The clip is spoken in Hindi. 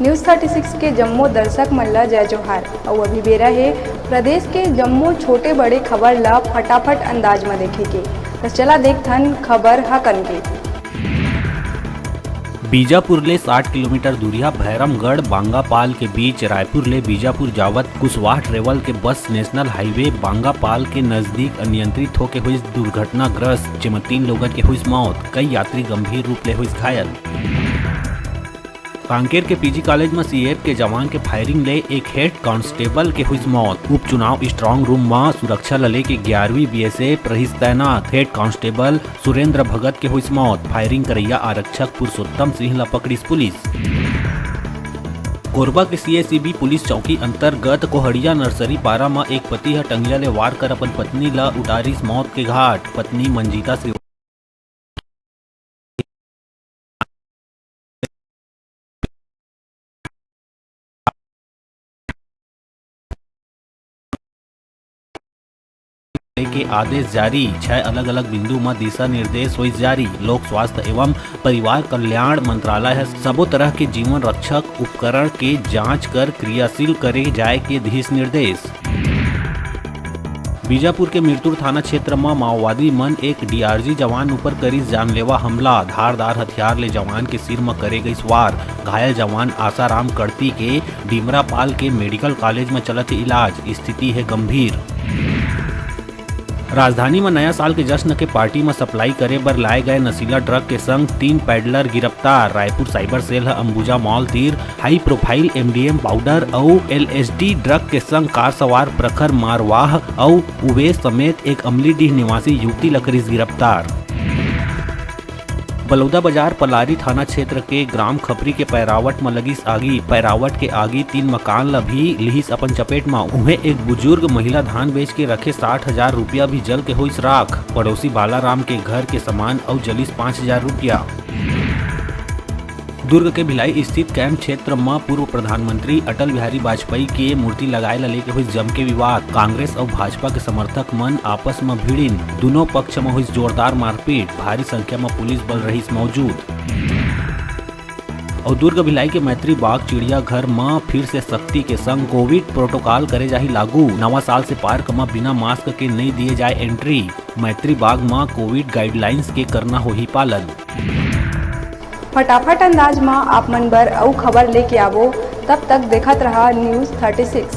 न्यूज़ 36 के जम्मू दर्शक मन ला जय जोहार। और अभी बेरा है प्रदेश के जम्मू छोटे बड़े खबर ला फटाफट अंदाज में देखे के। तो चला देखथन खबर हकन के। बीजापुर ले 60 किलोमीटर दूरिया भैरमगढ़ बांगापाल के बीच रायपुर ले बीजापुर जावत कुशवाहा ट्रेवल के बस नेशनल हाईवे बांगापाल के नजदीक अनियंत्रित होके हुई दुर्घटनाग्रस्त, जिसमें 3 लोगों के हुई मौत, कई यात्री गंभीर रूप ले हुई घायल। कांकेर के पीजी कॉलेज में सीएफ के जवान के फायरिंग ले एक हेड कांस्टेबल के हुई मौत। उपचुनाव स्ट्रांग रूम में सुरक्षा ले के 11वीं बीएसएफ रही तैनात, हेड कांस्टेबल सुरेंद्र भगत के हुई मौत। फायरिंग करैया आरक्षक पुरुषोत्तम सिंह ला पकड़ी पुलिस। कोरबा के सीएसीबी पुलिस चौकी अंतर्गत कोहड़िया नर्सरी पारा में एक पति टंगिया ले वार कर अपन पत्नी ला उतारिस मौत के घाट। पत्नी मंजीता श्री के आदेश जारी। 6 अलग अलग बिंदु में दिशा निर्देश हुई जारी। लोक स्वास्थ्य एवं परिवार कल्याण मंत्रालय है सबो तरह के जीवन रक्षक उपकरण के जांच कर क्रियाशील करे जाए के दिश निर्देश। बीजापुर के मिरतुर थाना क्षेत्र में माओवादी मन एक डीआरजी जवान ऊपर करीस जानलेवा हमला। धारदार हथियार ले जवान के सिर में करे गई वार। घायल जवान आसाराम कड़ती के डीमरापाल के मेडिकल कॉलेज में चलत इलाज, स्थिति है गंभीर। राजधानी में नया साल के जश्न के पार्टी में सप्लाई करे बर लाए गए नशीला ड्रग के संग 3 पैडलर गिरफ्तार। Raipur cyber cell Ambuja mall तीर हाई प्रोफाइल एमडीएम पाउडर और एलएसडी ड्रग के संग कार सवार प्रखर मारवाह और उवेश समेत एक अमलीडीह निवासी युवती लकरीस गिरफ्तार। बलौदा बाजार पलारी थाना क्षेत्र के ग्राम खपरी के पैरावट में लगिस आगी। पैरावट के आगी 3 मकान ला भी लिहिस अपन चपेट में। उन्हें एक बुजुर्ग महिला धान बेच के रखे 60,000 रुपया भी जल के हुई राख। पड़ोसी बालाराम के घर के सामान और जलिस 5,000 रुपया। दुर्ग के भिलाई स्थित कैंप क्षेत्र में पूर्व प्रधानमंत्री अटल बिहारी वाजपेयी के मूर्ति लगाए ला लेके हुई जम के विवाद। कांग्रेस और भाजपा के समर्थक मन आपस में भिड़िन, दोनों पक्ष में हुई जोरदार मारपीट। भारी संख्या में पुलिस बल रही मौजूद। और दुर्ग भिलाई के मैत्री बाग चिड़ियाघर में फिर से सख्ती के संग कोविड प्रोटोकॉल करे जाही लागू। नवा साल से पार्क में बिना मास्क के नहीं दिए जाए एंट्री। मैत्री बाग में कोविड गाइडलाइंस के करना हो ही पालन। फटाफट अंदाज में आप मन बर अउ खबर लेके आवो। तब तक देखत रहा न्यूज़ 36।